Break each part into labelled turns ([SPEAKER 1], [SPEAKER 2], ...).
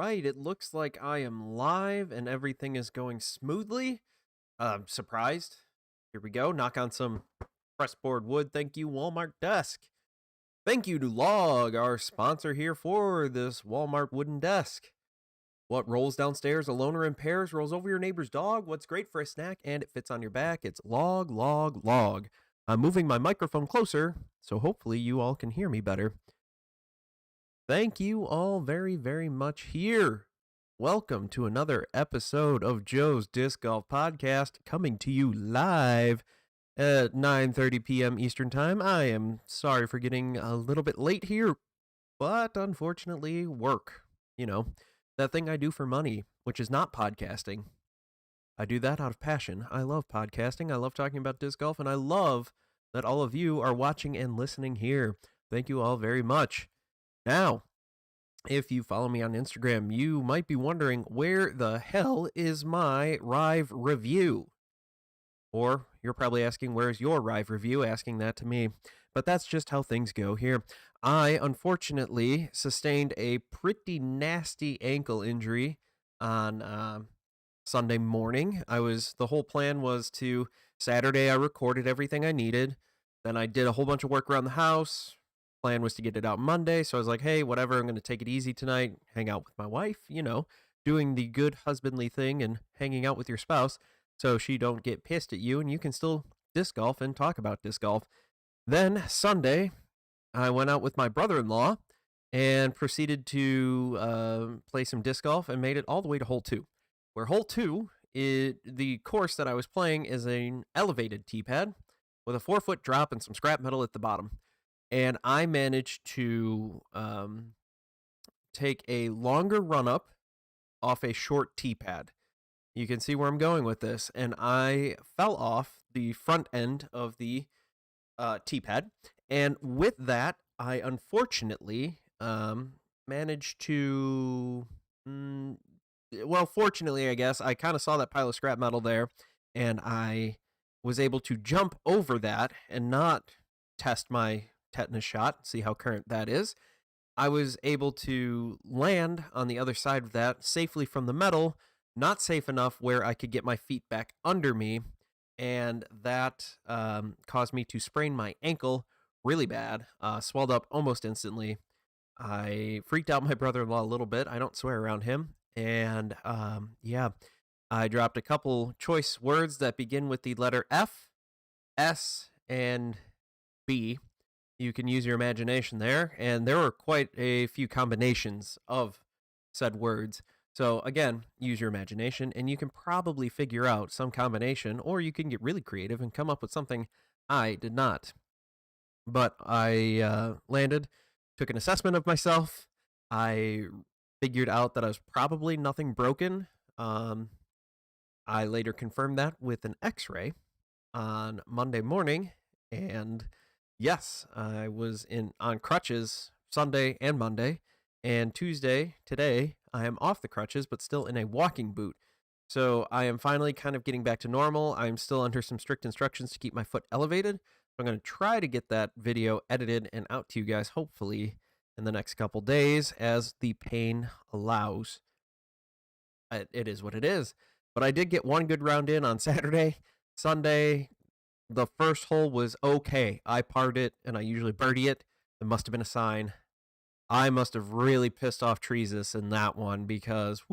[SPEAKER 1] right, it looks like I am live and everything is going smoothly. Surprised. Here we go. Knock on some pressboard wood. Thank you, Walmart desk. Thank you to Log, our sponsor here for this Walmart wooden desk. What rolls downstairs alone or in pairs rolls over your neighbor's dog. What's great for a snack and it fits on your back. It's Log, Log, Log. I'm moving my microphone closer, so hopefully you all can hear me better. Thank you all very, very much here. Welcome to another episode of Joe's Disc Golf Podcast, coming to you live at 9:30 p.m. Eastern Time. I am sorry for getting a little bit late here, but unfortunately, work. You know, that thing I do for money, which is not podcasting. I do that out of passion. I love podcasting. I love talking about disc golf, and I love that all of you are watching and listening here. Thank you all very much. Now, if you follow me on Instagram, you might be wondering, where the hell is my Rive review? Or you're probably asking, where's your Rive review? Asking that to me. But that's just how things go here. I, unfortunately, sustained a pretty nasty ankle injury on Sunday morning. The whole plan was to, Saturday I recorded everything I needed. Then I did a whole bunch of work around the house. Plan was to get it out Monday, so I was like, hey, whatever, I'm going to take it easy tonight, hang out with my wife, doing the good husbandly thing and hanging out with your spouse so she don't get pissed at you and you can still disc golf and talk about disc golf. Then Sunday, I went out with my brother-in-law and proceeded to play some disc golf and made it all the way to hole 2, where hole 2, the course that I was playing is an elevated tee pad with a 4-foot drop and some scrap metal at the bottom. And I managed to take a longer run-up off a short tee pad. You can see where I'm going with this. And I fell off the front end of the tee pad. And with that, I unfortunately managed to... fortunately, I guess, I kind of saw that pile of scrap metal there. And I was able to jump over that and not test my tetanus shot, see how current that is. I was able to land on the other side of that safely from the metal, not safe enough where I could get my feet back under me, and that caused me to sprain my ankle really bad, swelled up almost instantly. I freaked out my brother-in-law a little bit. I don't swear around him, and I dropped a couple choice words that begin with the letter F, S, and B. You can use your imagination there, and there were quite a few combinations of said words. So again, use your imagination, and you can probably figure out some combination, or you can get really creative and come up with something I did not. But I landed, took an assessment of myself. I figured out that I was probably nothing broken. I later confirmed that with an x-ray on Monday morning, and yes, I was on crutches Sunday and Monday, and Tuesday, today, I am off the crutches, but still in a walking boot. So I am finally kind of getting back to normal. I'm still under some strict instructions to keep my foot elevated. I'm going to try to get that video edited and out to you guys, hopefully, in the next couple days, as the pain allows. It is what it is. But I did get one good round in on Saturday. Sunday, the first hole was okay. I parred it, and I usually birdie it. It must have been a sign. I must have really pissed off Treesus in that one because,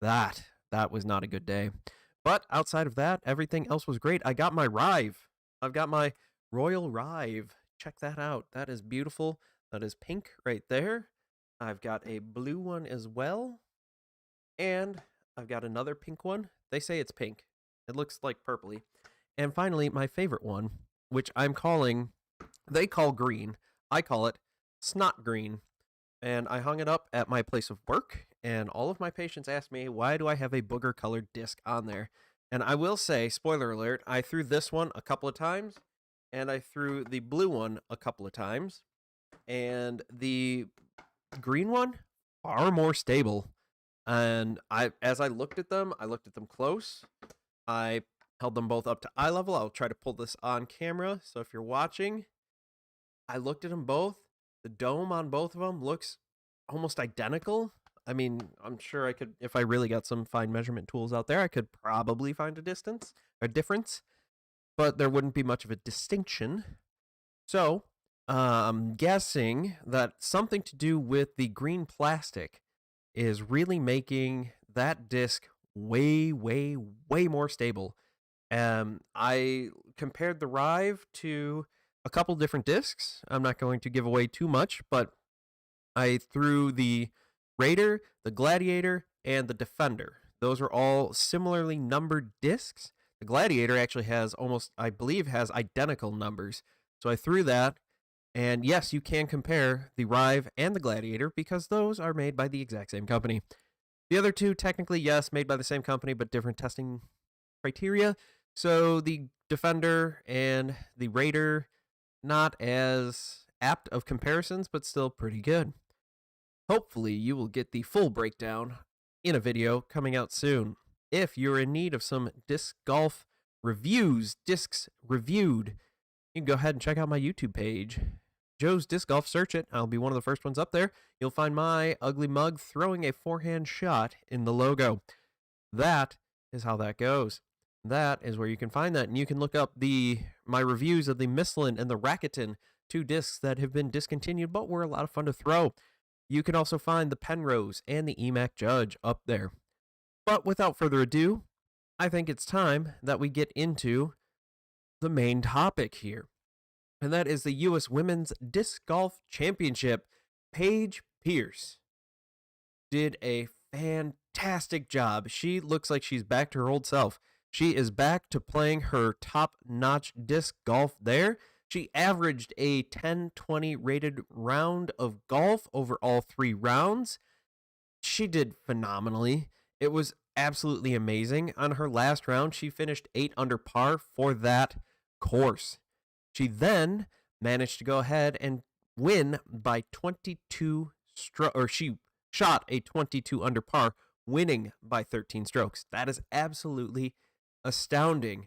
[SPEAKER 1] that was not a good day. But outside of that, everything else was great. I got my Rive. I've got my Royal Rive. Check that out. That is beautiful. That is pink right there. I've got a blue one as well. And I've got another pink one. They say it's pink. It looks like purpley. And finally, my favorite one, which they call green. I call it snot green. And I hung it up at my place of work, and all of my patients asked me, why do I have a booger-colored disc on there? And I will say, spoiler alert, I threw this one a couple of times, and I threw the blue one a couple of times, and the green one, far more stable. And as I looked at them close. I held them both up to eye level. I'll try to pull this on camera. So if you're watching, I looked at them both. The dome on both of them looks almost identical. I mean, I'm sure I could, if I really got some fine measurement tools out there, I could probably find a difference, but there wouldn't be much of a distinction. So, I'm guessing that something to do with the green plastic is really making that disc way, way, way more stable. I compared the Rive to a couple different discs. I'm not going to give away too much, but I threw the Raider, the Gladiator, and the Defender. Those are all similarly numbered discs. The Gladiator actually has almost, I believe, has identical numbers. So I threw that, and yes, you can compare the Rive and the Gladiator because those are made by the exact same company. The other two, technically, yes, made by the same company, but different testing criteria. So the Defender and the Raider, not as apt of comparisons, but still pretty good. Hopefully, you will get the full breakdown in a video coming out soon. If you're in need of some disc golf reviews, discs reviewed, you can go ahead and check out my YouTube page. Joe's Disc Golf, search it. I'll be one of the first ones up there. You'll find my ugly mug throwing a forehand shot in the logo. That is how that goes. That is where you can find that. And you can look up my reviews of the Michelin and the Rakuten, two discs that have been discontinued but were a lot of fun to throw. You can also find the Penrose and the EMAC Judge up there. But without further ado, I think it's time that we get into the main topic here. And that is the U.S. Women's Disc Golf Championship. Paige Pierce did a fantastic job. She looks like she's back to her old self. She is back to playing her top-notch disc golf there. She averaged a 10-20 rated round of golf over all 3 rounds. She did phenomenally. It was absolutely amazing. On her last round, she finished 8 under par for that course. She then managed to go ahead and win by 22 strokes, or she shot a 22 under par, winning by 13 strokes. That is absolutely astounding.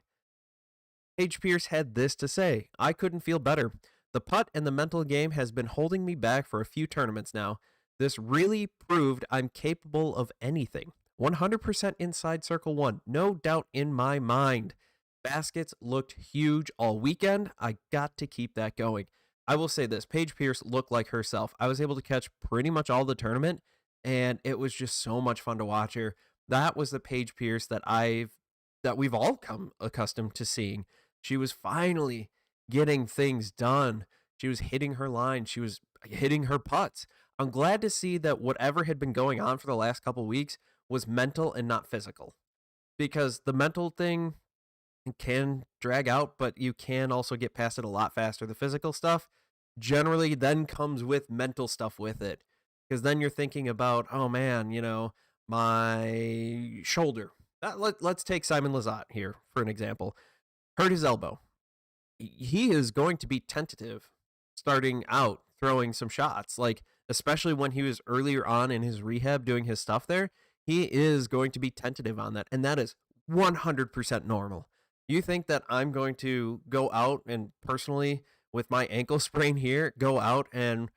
[SPEAKER 1] Paige Pierce had this to say: I couldn't feel better. The putt and the mental game has been holding me back for a few tournaments now. This really proved I'm capable of anything. 100% inside circle 1, no doubt in my mind. Baskets looked huge all weekend. I got to keep that going. I will say this, Paige Pierce looked like herself. I was able to catch pretty much all the tournament, and it was just so much fun to watch her. That was the Paige Pierce that we've all come accustomed to seeing. She was finally getting things done. She was hitting her line. She was hitting her putts. I'm glad to see that whatever had been going on for the last couple weeks was mental and not physical. Because the mental thing can drag out, but you can also get past it a lot faster. The physical stuff generally then comes with mental stuff with it. Because then you're thinking about, oh man, my shoulder. Let's take Simon Lizotte here for an example. Hurt his elbow. He is going to be tentative starting out throwing some shots, like especially when he was earlier on in his rehab doing his stuff there. He is going to be tentative on that, and that is 100% normal. You think that I'm going to go out and personally, with my ankle sprain here, go out and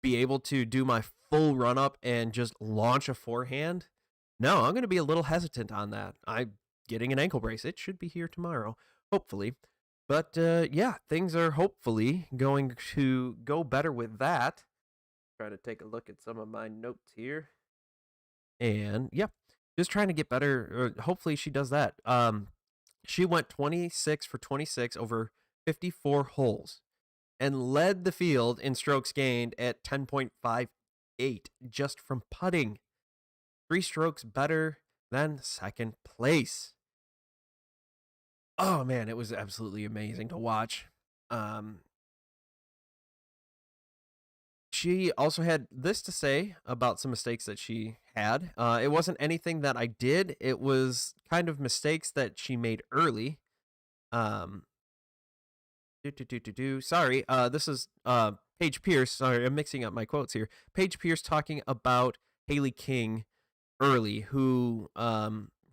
[SPEAKER 1] be able to do my full run up and just launch a forehand? No, I'm going to be a little hesitant on that. I'm getting an ankle brace. It should be here tomorrow, hopefully. But yeah, things are hopefully going to go better with that. Trying to take a look at some of my notes here. And yeah, just trying to get better. Hopefully she does that. She went 26 for 26 over 54 holes and led the field in strokes gained at 10.58 just from putting. 3 strokes better than second place. Oh man, it was absolutely amazing to watch. She also had this to say about some mistakes that she had. It wasn't anything that I did. It was kind of mistakes that she made early. Sorry, this is Paige Pierce. Sorry, I'm mixing up my quotes here. Paige Pierce talking about Haley King early, who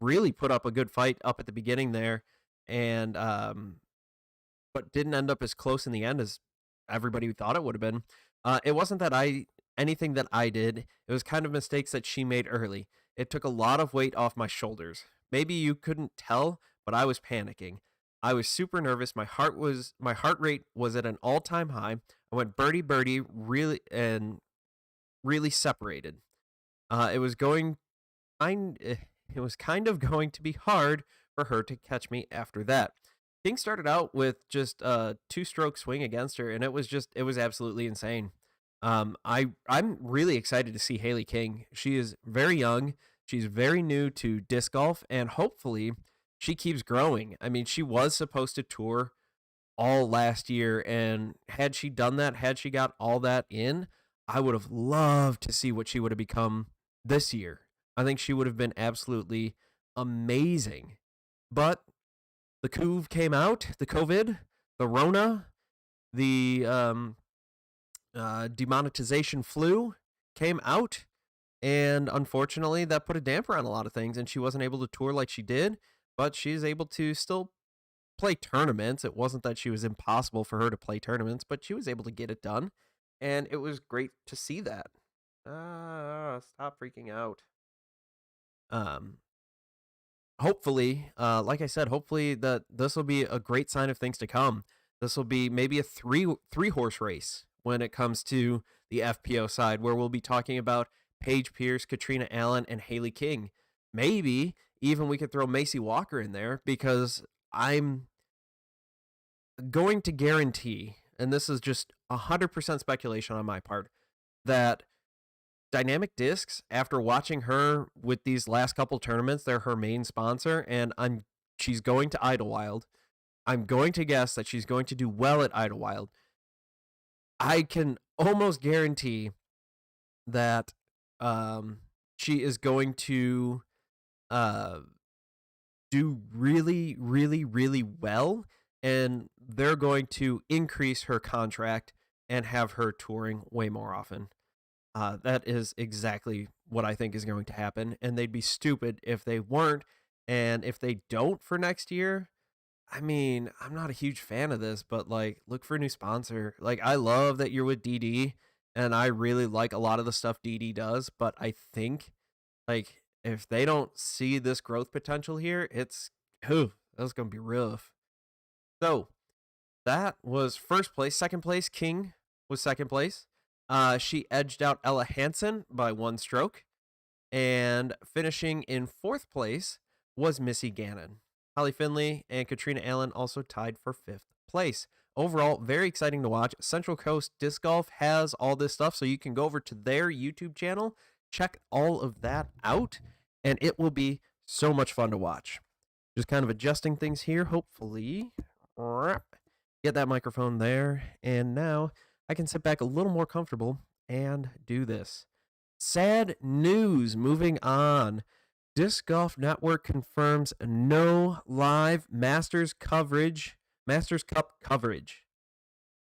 [SPEAKER 1] really put up a good fight up at the beginning there, and but didn't end up as close in the end as everybody thought it would have been. It wasn't that I anything that I did. It was kind of mistakes that she made early. It took a lot of weight off my shoulders. Maybe you couldn't tell, but I was panicking. I was super nervous. My heart rate was at an all-time high. I went birdie birdie really separated. It was going kind it was kind of going to be hard for her to catch me after that. King started out with just a two-stroke swing against her, and it was absolutely insane. I'm really excited to see Haley King. She is very young. She's very new to disc golf, and hopefully she keeps growing. I mean, she was supposed to tour all last year, and had she done that, had she got all that in, I would have loved to see what she would have become this year. I think she would have been absolutely amazing. But the COV came out, the COVID, the Rona, the demonetization flu came out, and unfortunately that put a damper on a lot of things, and she wasn't able to tour like she did, but she's able to still play tournaments. It wasn't that she was impossible for her to play tournaments, but she was able to get it done, and it was great to see that. Stop freaking out. Um, Hopefully, like I said, hopefully that this will be a great sign of things to come. This will be maybe a three horse race when it comes to the FPO side, where we'll be talking about Paige Pierce, Katrina Allen, and Haley King. Maybe even we could throw Macy Walker in there, because I'm going to guarantee, and this is just 100% speculation on my part, that Dynamic Discs, after watching her with these last couple tournaments, they're her main sponsor, and she's going to Idlewild. I'm going to guess that she's going to do well at Idlewild. I can almost guarantee that she is going to do really, really, really well, and they're going to increase her contract and have her touring way more often. That is exactly what I think is going to happen, and they'd be stupid if they weren't. And if they don't for next year, I mean, I'm not a huge fan of this, but like, look for a new sponsor. Like, I love that you're with DD, and I really like a lot of the stuff DD does, but I think, like, if they don't see this growth potential here, that's going to be rough. So, that was first place. Second place, King was second place. She edged out Ella Hansen by one stroke. And finishing in fourth place was Missy Gannon. Holly Finley and Katrina Allen also tied for fifth place. Overall, very exciting to watch. Central Coast Disc Golf has all this stuff, so you can go over to their YouTube channel, check all of that out, and it will be so much fun to watch. Just kind of adjusting things here, hopefully. Get that microphone there, and now I can sit back a little more comfortable and do this. Sad news, moving on. Disc Golf Network confirms no live Masters Cup coverage.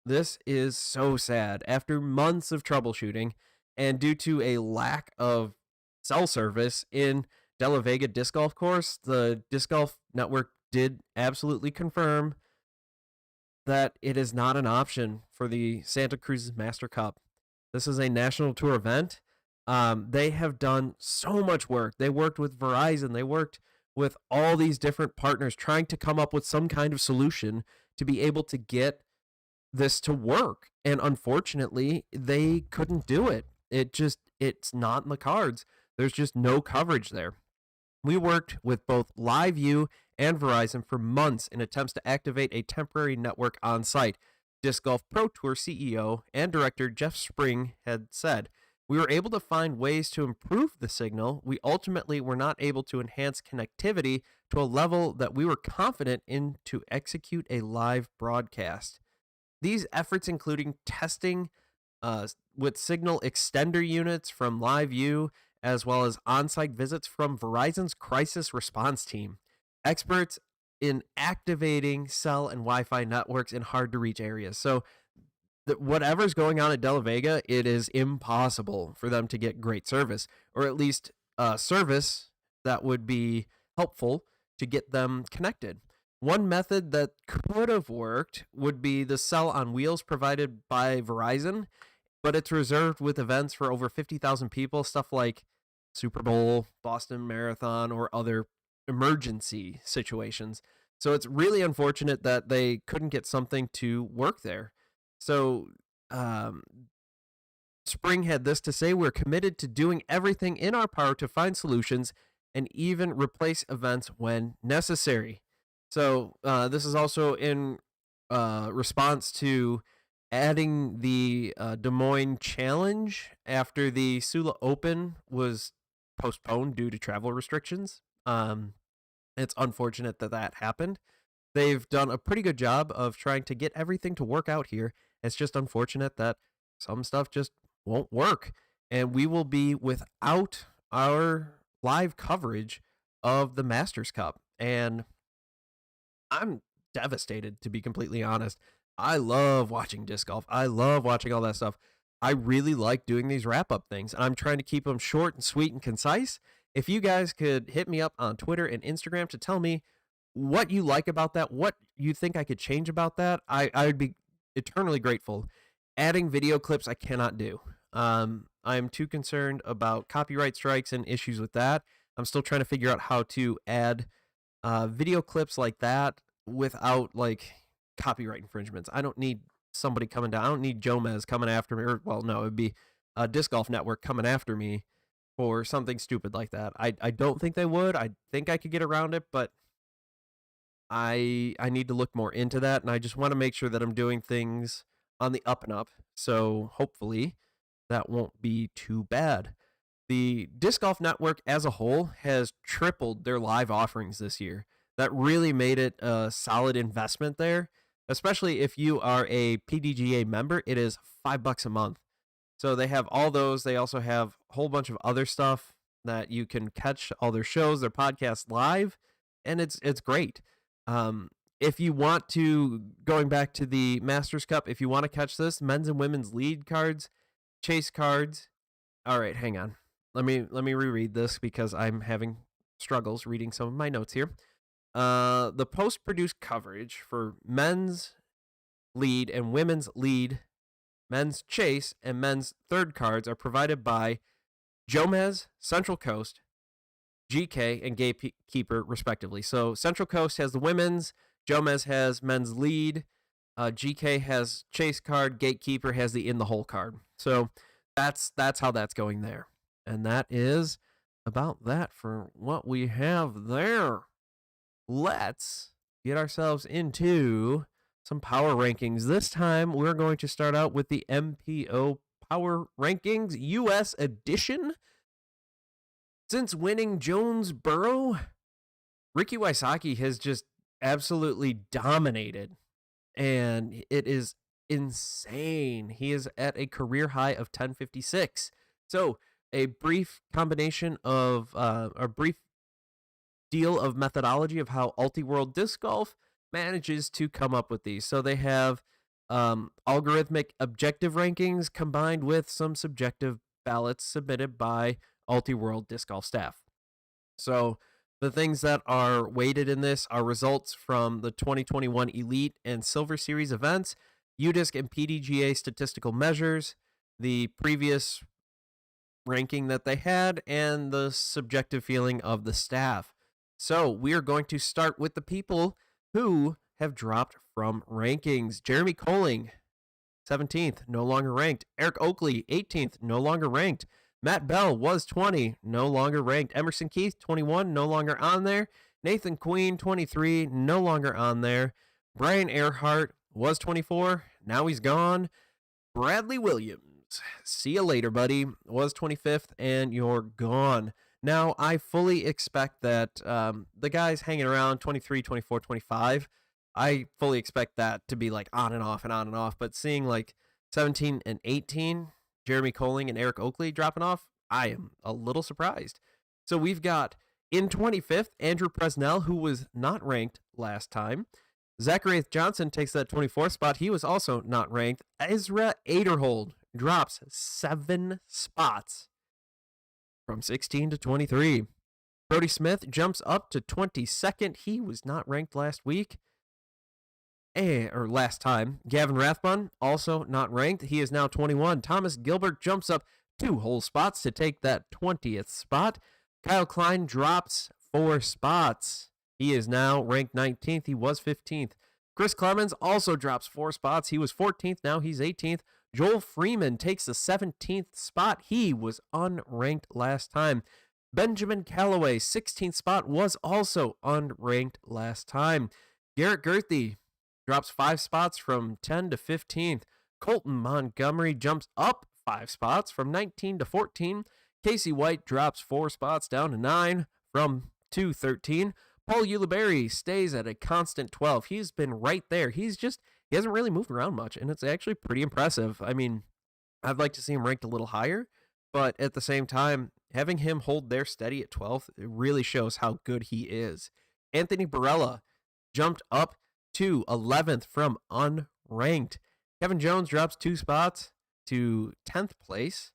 [SPEAKER 1] This is so sad. After months of troubleshooting and due to a lack of cell service in De La Vega Disc Golf Course, the Disc Golf Network did absolutely confirm that it is not an option for the Santa Cruz Master Cup. This is a national tour event. They have done so much work. They worked with Verizon. They worked with all these different partners trying to come up with some kind of solution to be able to get this to work. And unfortunately, they couldn't do it. It's not in the cards. There's just no coverage there. We worked with both LiveU and Verizon for months in attempts to activate a temporary network on site. Disc Golf Pro Tour CEO and director Jeff Spring had said, "We were able to find ways to improve the signal. We ultimately were not able to enhance connectivity to a level that we were confident in to execute a live broadcast. These efforts including testing with signal extender units from LiveU, as well as on-site visits from Verizon's crisis response team, experts in activating cell and Wi-Fi networks in hard-to-reach areas." So whatever's going on at De La Vega, it is impossible for them to get great service, or at least service that would be helpful to get them connected. One method that could have worked would be the cell on wheels provided by Verizon, but it's reserved with events for over 50,000 people, stuff like Super Bowl, Boston Marathon, or other emergency situations. So it's really unfortunate that they couldn't get something to work there. So um, Spring had this to say: we're committed to doing everything in our power to find solutions and even replace events when necessary. So this is also in response to adding the Des Moines Challenge after the Sula Open was postponed due to travel restrictions. It's unfortunate that that happened. They've done a pretty good job of trying to get everything to work out here. It's just unfortunate that some stuff just won't work. And we will be without our live coverage of the Masters Cup. And I'm devastated, to be completely honest. I love watching disc golf. I love watching all that stuff. I really like doing these wrap up things. And I'm trying to keep them short and sweet and concise. If you guys could hit me up on Twitter and Instagram to tell me what you like about that, what you think I could change about that, I would be eternally grateful. Adding video clips, I cannot do. I'm too concerned about copyright strikes and issues with that. I'm still trying to figure out how to add video clips like that without like copyright infringements. I don't need somebody coming down. I don't need Jomez coming after me. Or, well, no, it would be a Disc Golf Network coming after me for something stupid like that. I don't think they would. I think I could get around it, but I need to look more into that, and I just want to make sure that I'm doing things on the up and up. So hopefully that won't be too bad. The Disc Golf Network as a whole has tripled their live offerings this year. That really made it a solid investment there, especially if you are a PDGA member. It is $5 a month. So they have all those. They also have a whole bunch of other stuff that you can catch all their shows, their podcasts live, and it's great. If you want to, going back to the Masters Cup, if you want to catch this, men's and women's lead cards, chase cards. All right, hang on. Let me reread this because I'm having struggles reading some of my notes here. The post-produced coverage for men's lead and women's lead, men's chase, and men's third cards are provided by Jomez, Central Coast, GK, and Gatekeeper, respectively. So Central Coast has the women's, Jomez has men's lead, GK has chase card, Gatekeeper has the in the hole card. So that's how that's going there. And that is about that for what we have there. Let's get ourselves into some power rankings. This time we're going to start out with the MPO Power Rankings US edition. Since winning Jonesboro, Ricky Wysocki has just absolutely dominated, and it is insane. He is at a career high of 1056. So a brief combination of a brief deal of methodology of how Ulti-World Disc Golf manages to come up with these. So they have algorithmic objective rankings combined with some subjective ballots submitted by Ulti-World Disc Golf staff. So the things that are weighted in this are results from the 2021 Elite and Silver Series events, UDisc and PDGA statistical measures, the previous ranking that they had, and the subjective feeling of the staff. So we are going to start with the people who have dropped from rankings. Jeremy Colling, 17th, no longer ranked. Eric Oakley, 18th, no longer ranked. Matt Bell was 20, no longer ranked. Emerson Keith, 21, no longer on there. Nathan Queen, 23, no longer on there. Brian Earhart was 24, now he's gone. Bradley Williams, see you later, buddy, was 25th, and you're gone. Now, I fully expect that the guys hanging around 23, 24, 25, I fully expect that to be like on and off and on and off. But seeing like 17 and 18, Jeremy Colling and Eric Oakley dropping off, I am a little surprised. So we've got in 25th, Andrew Presnell, who was not ranked last time. Zachary Johnson takes that 24th spot. He was also not ranked. Ezra Aderhold drops 7 spots from 16 to 23. Brody Smith jumps up to 22nd. He was not ranked last week. or last time. Gavin Rathbun, also not ranked. He is now 21. Thomas Gilbert jumps up 2 whole spots to take that 20th spot. Kyle Klein drops 4 spots. He is now ranked 19th. He was 15th. Chris Clemens also drops 4 spots. He was 14th. Now he's 18th. Joel Freeman takes the 17th spot. He was unranked last time. Benjamin Calloway, 16th spot, was also unranked last time. Garrett Gerthy drops 5 spots from 10 to 15th. Colton Montgomery jumps up 5 spots from 19 to 14. Casey White drops 4 spots down to 9 from 13. Paul Ulibarri stays at a constant 12. He's been right there. He hasn't really moved around much, and it's actually pretty impressive. I mean, I'd like to see him ranked a little higher, but at the same time, having him hold there steady at 12th, it really shows how good he is. Anthony Barella jumped up to 11th from unranked. Kevin Jones drops 2 spots to 10th place.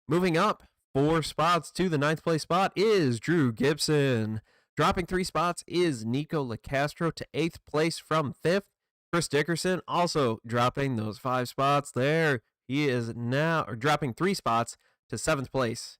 [SPEAKER 1] Moving up 4 spots to the 9th place spot is Drew Gibson. Dropping 3 spots is Nico LaCastro to 8th place from 5th. Chris Dickerson also dropping those 5 spots there. He is now dropping 3 spots to 7th place.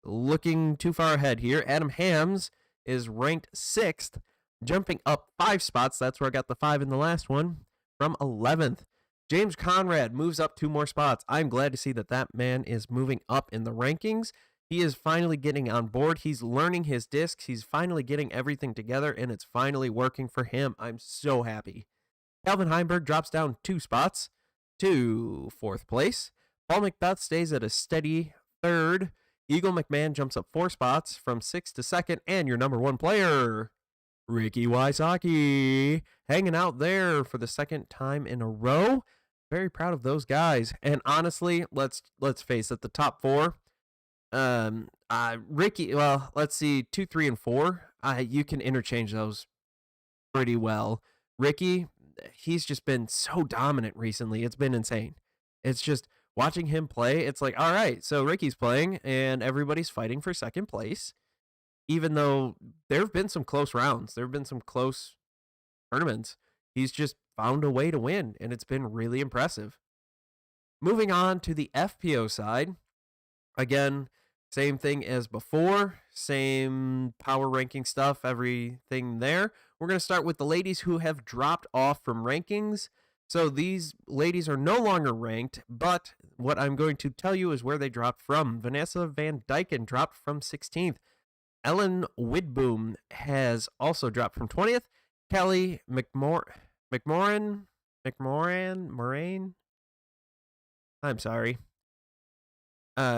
[SPEAKER 1] Looking too far ahead here, Adam Hams is ranked 6th, jumping up 5 spots. That's where I got the 5 in the last one, from 11th. James Conrad moves up 2 more spots. I'm glad to see that man is moving up in the rankings. He is finally getting on board. He's learning his discs. He's finally getting everything together, and it's finally working for him. I'm so happy. Calvin Heimberg drops down 2 spots to 4th place. Paul McBeth stays at a steady 3rd. Eagle McMahon jumps up 4 spots from 6th to 2nd. And your number 1 player, Ricky Wysocki, hanging out there for the 2nd time in a row. Very proud of those guys. And honestly, let's face it, the top 4, Ricky, well, let's see, 2, 3, and 4. You can interchange those pretty well. Ricky, he's just been so dominant recently. It's been insane. It's just watching him play. It's like, all right, so Ricky's playing and everybody's fighting for 2nd place. Even though there have been some close rounds, there have been some close tournaments, he's just found a way to win, and it's been really impressive. Moving on to the FPO side, again, same thing as before, same power ranking stuff, everything there. We're going to start with the ladies who have dropped off from rankings. So these ladies are no longer ranked, but what I'm going to tell you is where they dropped from. Vanessa Van Dyken dropped from 16th. Ellen Widboom has also dropped from 20th. Kelly McMoran, I'm sorry.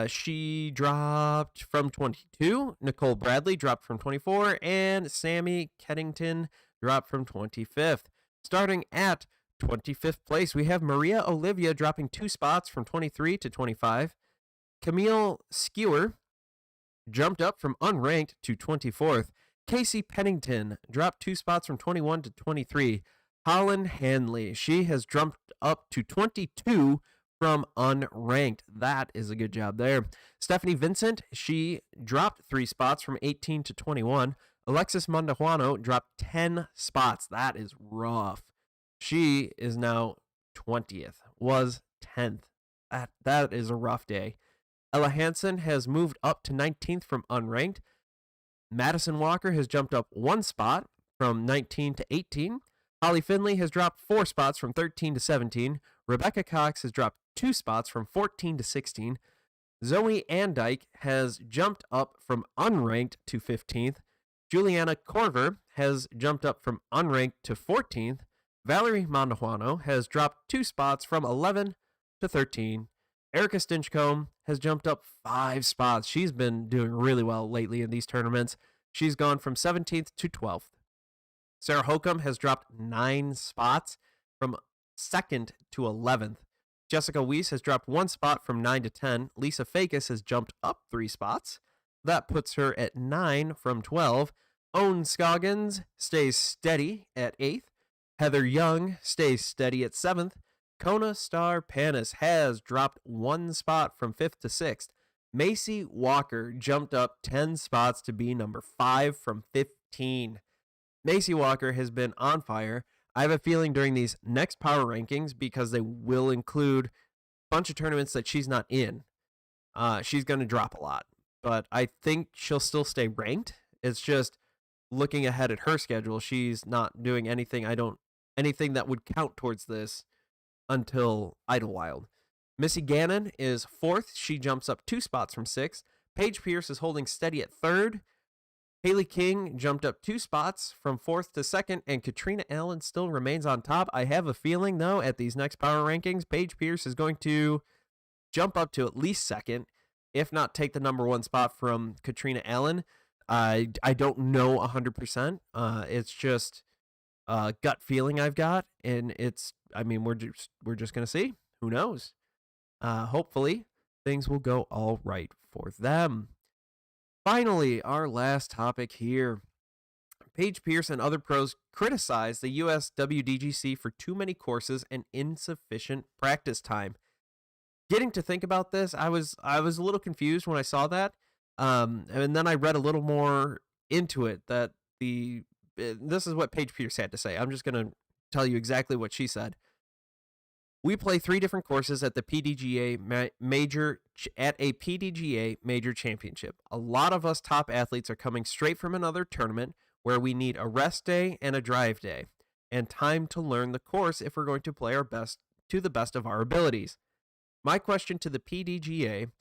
[SPEAKER 1] She dropped from 22. Nicole Bradley dropped from 24. And Sammy Keddington dropped from 25th. Starting at 25th place, we have Maria Olivia dropping 2 spots from 23 to 25. Camille Skewer jumped up from unranked to 24th. Casey Pennington dropped 2 spots from 21 to 23. Holland Hanley, she has jumped up to 22 from unranked. That is a good job there. Stephanie Vincent, she dropped 3 spots from 18 to 21. Alexis Mondajuano dropped 10 spots. That is rough. She is now 20th, was 10th. That is a rough day. Ella Hansen has moved up to 19th from unranked. Madison Walker has jumped up 1 spot from 19 to 18. Holly Finley has dropped 4 spots from 13 to 17. Rebecca Cox has dropped 2 spots from 14 to 16. Zoe Andike has jumped up from unranked to 15th. Juliana Corver has jumped up from unranked to 14th. Valerie Mondajuano has dropped 2 spots from 11 to 13. Erica Stinchcomb has jumped up 5 spots. She's been doing really well lately in these tournaments. She's gone from 17th to 12th. Sarah Holcomb has dropped 9 spots from 2nd to 11th. Jessica Weiss has dropped 1 spot from 9 to 10. Lisa Fakis has jumped up 3 spots. That puts her at 9 from 12. Owen Scoggins stays steady at 8th. Heather Young stays steady at 7th. Kona Star Panis has dropped 1 spot from 5th to 6th. Macy Walker jumped up 10 spots to be number 5 from 15. Macy Walker has been on fire. I have a feeling during these next power rankings, because they will include a bunch of tournaments that she's not in, she's going to drop a lot. But I think she'll still stay ranked. It's just looking ahead at her schedule, she's not doing anything anything that would count towards this until Idlewild. Missy Gannon is 4th. She jumps up 2 spots from 6th. Paige Pierce is holding steady at 3rd. Haley King jumped up 2 spots from 4th to 2nd, and Katrina Allen still remains on top. I have a feeling, though, at these next power rankings, Paige Pierce is going to jump up to at least 2nd, if not take the number 1 spot from Katrina Allen. I don't know 100%. It's just a gut feeling I've got, and we're just gonna see. Who knows? Hopefully, things will go all right for them. Finally, our last topic here. Paige Pierce and other pros criticize the USWDGC for too many courses and insufficient practice time. Getting to think about this, I was a little confused when I saw that, and then I read a little more into it. That this is what Paige Pierce had to say. I'm just gonna tell you exactly what she said. We play 3 different courses at the PDGA major championship. A lot of us top athletes are coming straight from another tournament where we need a rest day and a drive day, and time to learn the course if we're going to play our best to the best of our abilities. My question to the PDGA,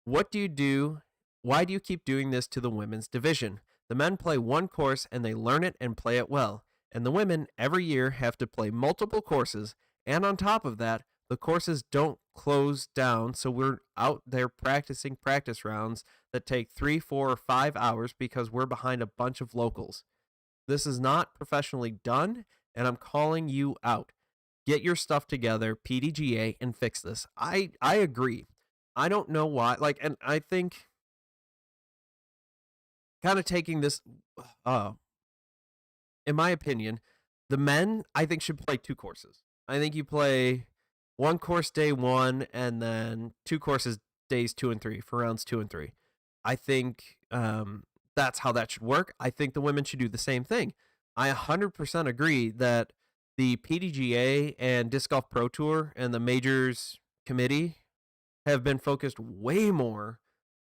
[SPEAKER 1] what do you do? Why do you keep doing this to the women's division? The men play 1 course and they learn it and play it well, and the women every year have to play multiple courses. And on top of that, the courses don't close down, so we're out there practicing practice rounds that take 3, 4, or 5 hours because we're behind a bunch of locals. This is not professionally done, and I'm calling you out. Get your stuff together, PDGA, and fix this. I agree. I don't know why. And I think kind of taking this, in my opinion, the men, I think, should play 2 courses. I think you play 1 course day 1 and then 2 courses days 2 and 3 for rounds 2 and 3. I think that's how that should work. I think the women should do the same thing. I 100% agree that the PDGA and Disc Golf Pro Tour and the Majors Committee have been focused way more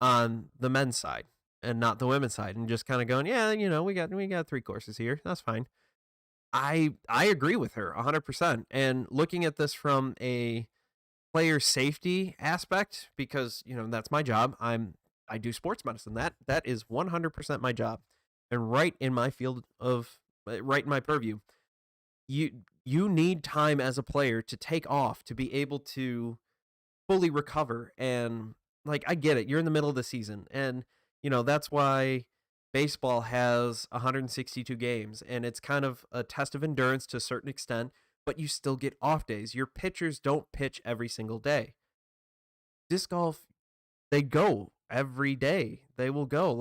[SPEAKER 1] on the men's side and not the women's side, and just kind of going, yeah, we got 3 courses here. That's fine. I agree with her 100%. And looking at this from a player safety aspect, because that's my job. I do sports medicine. That is 100% my job, and right in my purview. You need time as a player to take off to be able to fully recover. And I get it. You're in the middle of the season, and that's why baseball has 162 games, and it's kind of a test of endurance to a certain extent, but you still get off days. Your pitchers don't pitch every single day. Disc golf, they go every day. They will go.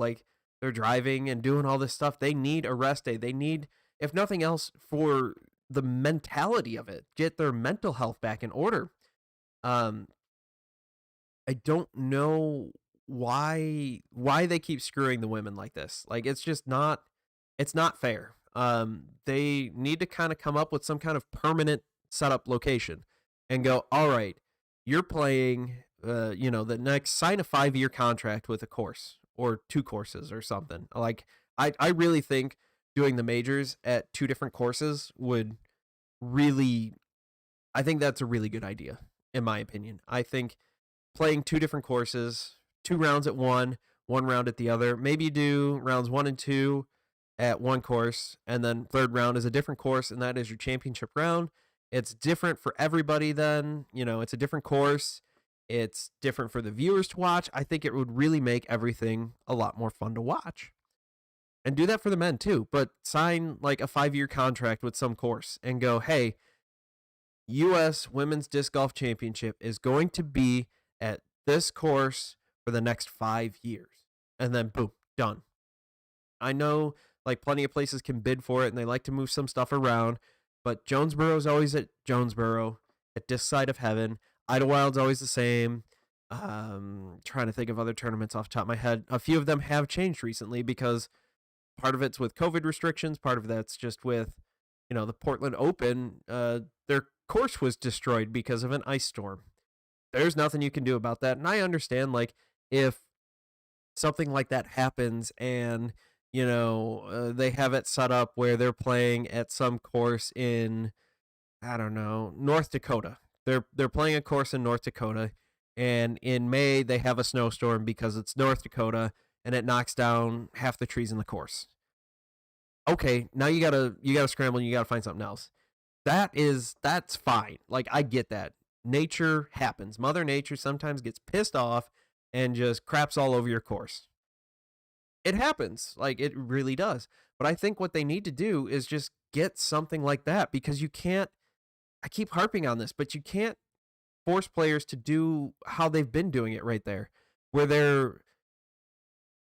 [SPEAKER 1] They're driving and doing all this stuff. They need a rest day. They need, if nothing else, for the mentality of it, get their mental health back in order. I don't know why they keep screwing the women like this. It's just not, it's not fair. They need to kind of come up with some kind of permanent setup location and go, all right, you're playing the next, sign a 5-year contract with a course or 2 courses or something. I really think doing the majors at 2 different courses would really, I think that's a really good idea, in my opinion. I think playing 2 different courses, 2 rounds at one round at the other. Maybe you do rounds 1 and 2 at 1 course, and then 3rd round is a different course, and that is your championship round. It's different for everybody then. It's a different course. It's different for the viewers to watch. I think it would really make everything a lot more fun to watch. And do that for the men too, but sign a 5-year contract with some course and go, hey, U.S. Women's Disc Golf Championship is going to be at this course for the next 5 years. And then boom, done. I know plenty of places can bid for it and they like to move some stuff around, but Jonesboro is always at Jonesboro, at this side of heaven. Idlewild's always the same. Trying to think of other tournaments off the top of my head. A few of them have changed recently because part of it's with COVID restrictions, part of that's just with the Portland Open, their course was destroyed because of an ice storm. There's nothing you can do about that. And I understand, like, if something like that happens and, they have it set up where they're playing at some course in, I don't know, North Dakota. They're playing a course in North Dakota, and in May they have a snowstorm because it's North Dakota and it knocks down half the trees in the course. Okay, now you gotta scramble and you gotta find something else. That's fine. Like, I get that. Nature happens. Mother Nature sometimes gets pissed off and just craps all over your course. It happens. Like, it really does. But I think what they need to do is just get something like that, because you can't, I keep harping on this, but you can't force players to do how they've been doing it right there, where they're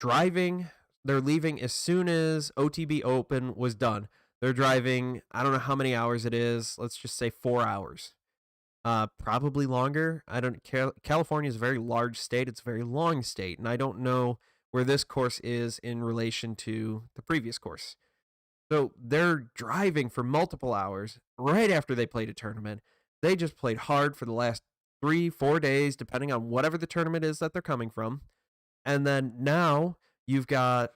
[SPEAKER 1] driving, they're leaving as soon as OTB Open was done. They're driving, I don't know how many hours it is. Let's just say 4 hours. Probably longer. I don't care. California is a very large state. It's a very long state, and I don't know where this course is in relation to the previous course. So they're driving for multiple hours right after they played a tournament. They just played hard for the last 3-4 days, depending on whatever the tournament is that they're coming from. And then now you've got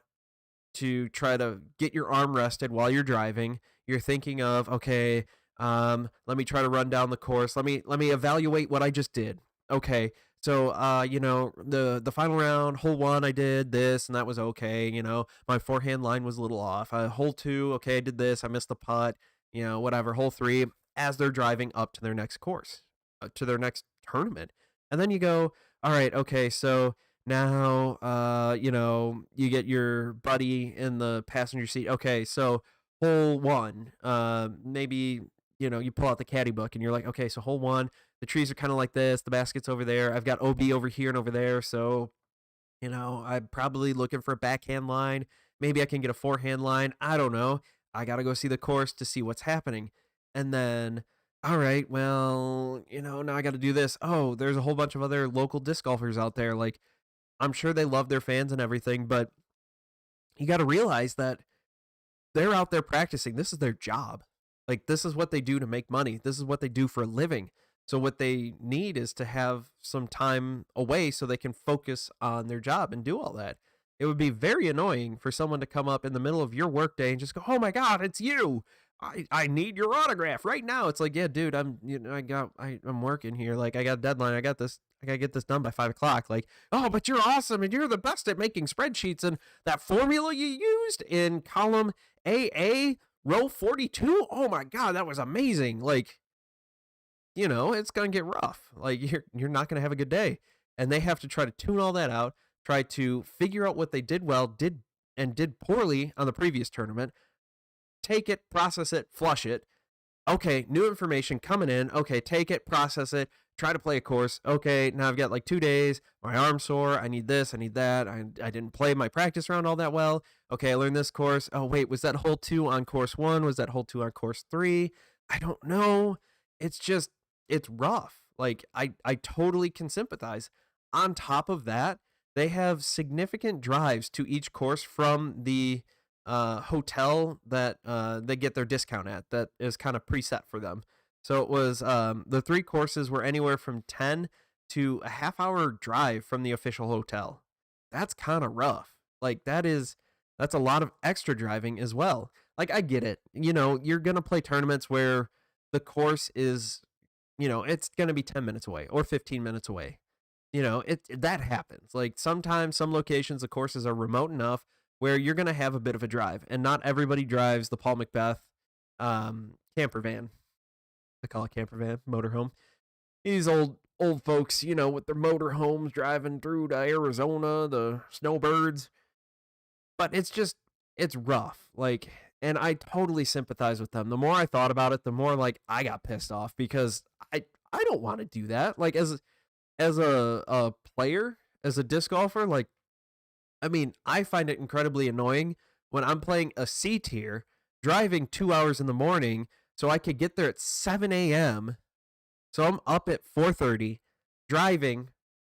[SPEAKER 1] to try to get your arm rested while you're driving. You're thinking of, okay, let me try to run down the course. Let me evaluate what I just did. Okay, so the final round, hole 1, I did this and that was okay. My forehand line was a little off. Hole 2, okay, I did this. I missed the putt. Whatever. Hole 3, as they're driving up to their next course, to their next tournament, and then you go, all right, okay, so now you get your buddy in the passenger seat. Okay, so hole 1, maybe you pull out the caddy book and you're like, okay, so hole 1, the trees are kind of like this, the basket's over there, I've got OB over here and over there, so I'm probably looking for a backhand line, maybe I can get a forehand line, I don't know, I gotta go see the course to see what's happening. And then, all right, well, now I gotta do this. Oh, there's a whole bunch of other local disc golfers out there. Like, I'm sure they love their fans and everything, but you got to realize that they're out there practicing. This is their job. Like, this is what they do to make money. This is what they do for a living. So what they need is to have some time away so they can focus on their job and do all that. It would be very annoying for someone to come up in the middle of your workday and just go, "Oh my God, it's you! I need your autograph right now." It's like, yeah, dude, I'm working here. Like, I got a deadline. I gotta get this done by 5 o'clock. Like, oh, but you're awesome and you're the best at making spreadsheets, and that formula you used in column AA row 42. Oh my God, that was amazing. Like, it's gonna get rough. Like, you're not gonna have a good day, and they have to try to tune all that out, try to figure out what they did well, did poorly on the previous tournament, take it, process it, flush it. Okay, new information coming in. Okay, take it, process it, try to play a course. Okay, now I've got like 2 days. My arm's sore. I need this. I need that. I didn't play my practice round all that well. Okay, I learned this course. Oh, wait, was that hole 2 on course 1? Was that hole 2 on course 3? I don't know. It's rough. Like, I totally can sympathize. On top of that, they have significant drives to each course from the hotel that they get their discount at, that is kind of preset for them. So it was the 3 courses were anywhere from 10 to a half-hour drive from the official hotel. That's kind of rough. Like, that's a lot of extra driving as well. Like, I get it. You're gonna play tournaments where the course is, it's gonna be 10 minutes away or 15 minutes away. That happens. Like, sometimes some locations, the courses are remote enough where you're going to have a bit of a drive, and not everybody drives the Paul Macbeth camper van. They call it camper van, motorhome. These old folks, with their motorhomes driving through to Arizona, the snowbirds. But it's rough. Like, and I totally sympathize with them. The more I thought about it, the more, like, I got pissed off, because I don't want to do that. Like, as a player, as a disc golfer, like, I mean, I find it incredibly annoying when I'm playing a C tier, driving 2 hours in the morning so I could get there at 7 a.m. So I'm up at 4:30, driving,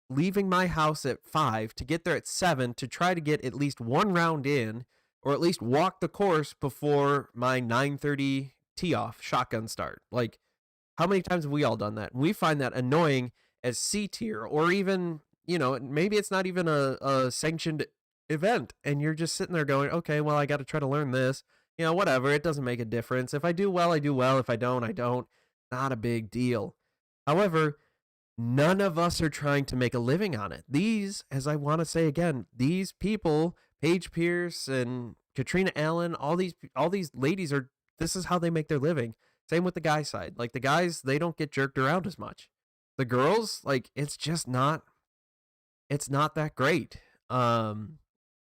[SPEAKER 1] leaving my house at 5 to get there at 7 to try to get at least one round in, or at least walk the course before my 9:30 tee off, shotgun start. Like, how many times have we all done that? We find that annoying as C tier, or even, maybe it's not even a sanctioned event, and you're just sitting there going, okay, well, I got to try to learn this. Whatever. It doesn't make a difference. If I do well, I do well. If I don't, I don't. Not a big deal. However, none of us are trying to make a living on it. These, as I want to say again, these people, Paige Pierce and Katrina Allen, all these ladies this is how they make their living. Same with the guy side. Like, the guys, they don't get jerked around as much. The girls, like, it's not that great. And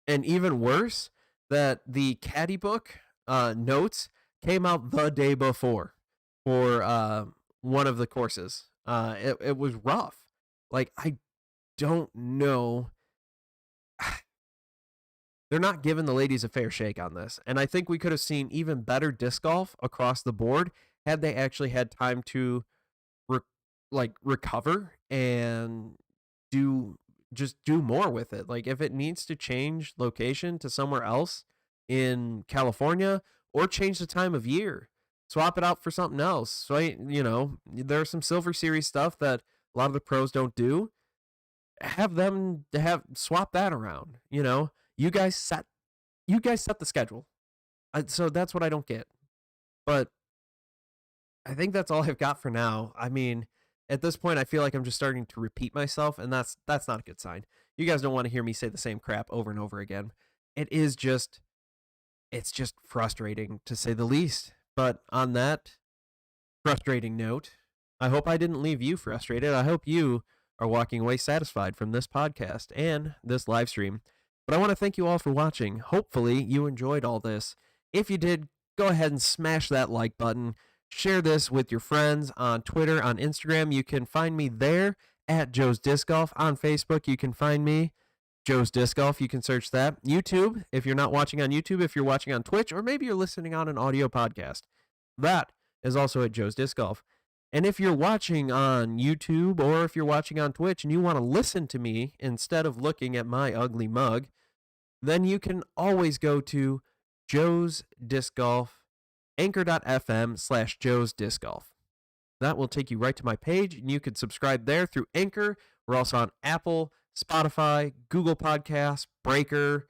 [SPEAKER 1] even worse, that the caddy book notes came out the day before for one of the courses. It was rough. Like, I don't know. They're not giving the ladies a fair shake on this. And I think we could have seen even better disc golf across the board had they actually had time to recover and do more with it. Like, if it needs to change location to somewhere else in California, or change the time of year, swap it out for something else. So, there's some Silver Series stuff that a lot of the pros don't do. Have them swap that around. You guys set the schedule. So that's what I don't get. But I think that's all I've got for now. I mean, at this point, I feel like I'm just starting to repeat myself, and that's not a good sign. You guys don't want to hear me say the same crap over and over again. It's just frustrating, to say the least. But on that frustrating note, I hope I didn't leave you frustrated. I hope you are walking away satisfied from this podcast and this live stream. But I want to thank you all for watching. Hopefully you enjoyed all this. If you did, go ahead and smash that like button. Share this with your friends on Twitter, on Instagram. You can find me there at Joe's Disc Golf. On Facebook, you can find me, Joe's Disc Golf. You can search that. YouTube, if you're not watching on YouTube, if you're watching on Twitch, or maybe you're listening on an audio podcast, that is also at Joe's Disc Golf. And if you're watching on YouTube, or if you're watching on Twitch and you want to listen to me instead of looking at my ugly mug, then you can always go to Joe's Disc Golf, anchor.fm/Joe's Disc Golf. That will take you right to my page, and you can subscribe there through Anchor. We're also on Apple, Spotify, Google Podcasts, Breaker,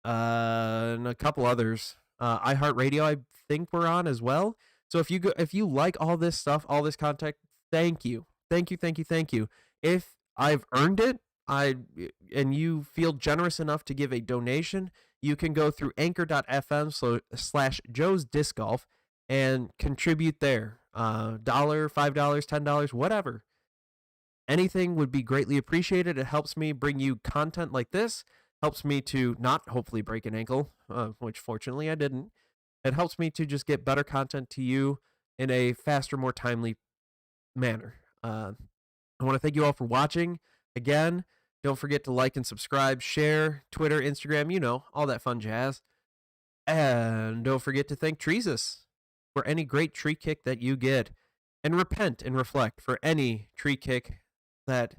[SPEAKER 1] and a couple others. iHeartRadio, I think we're on as well. So if you like all this stuff, all this content, thank you. If I've earned it, and you feel generous enough to give a donation, you can go through anchor.fm/Joe's Disc Golf and contribute there. $1, $5, $10, whatever. Anything would be greatly appreciated. It helps me bring you content like this. Helps me to not hopefully break an ankle, which fortunately I didn't. It helps me to just get better content to you in a faster, more timely manner. I want to thank you all for watching. Again, don't forget to like and subscribe, share, Twitter, Instagram, all that fun jazz. And don't forget to thank Treesus for any great tree kick that you get. And repent and reflect for any tree kick that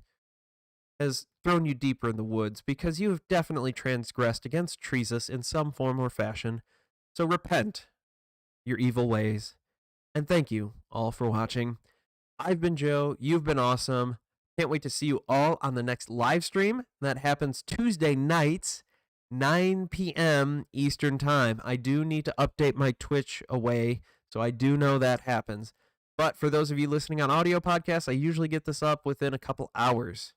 [SPEAKER 1] has thrown you deeper in the woods, because you have definitely transgressed against Treesus in some form or fashion. So repent your evil ways. And thank you all for watching. I've been Joe. You've been awesome. Can't wait to see you all on the next live stream. That happens Tuesday nights, 9 p.m. Eastern Time. I do need to update my Twitch away, so I do know that happens. But for those of you listening on audio podcasts, I usually get this up within a couple hours.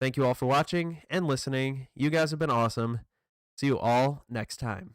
[SPEAKER 1] Thank you all for watching and listening. You guys have been awesome. See you all next time.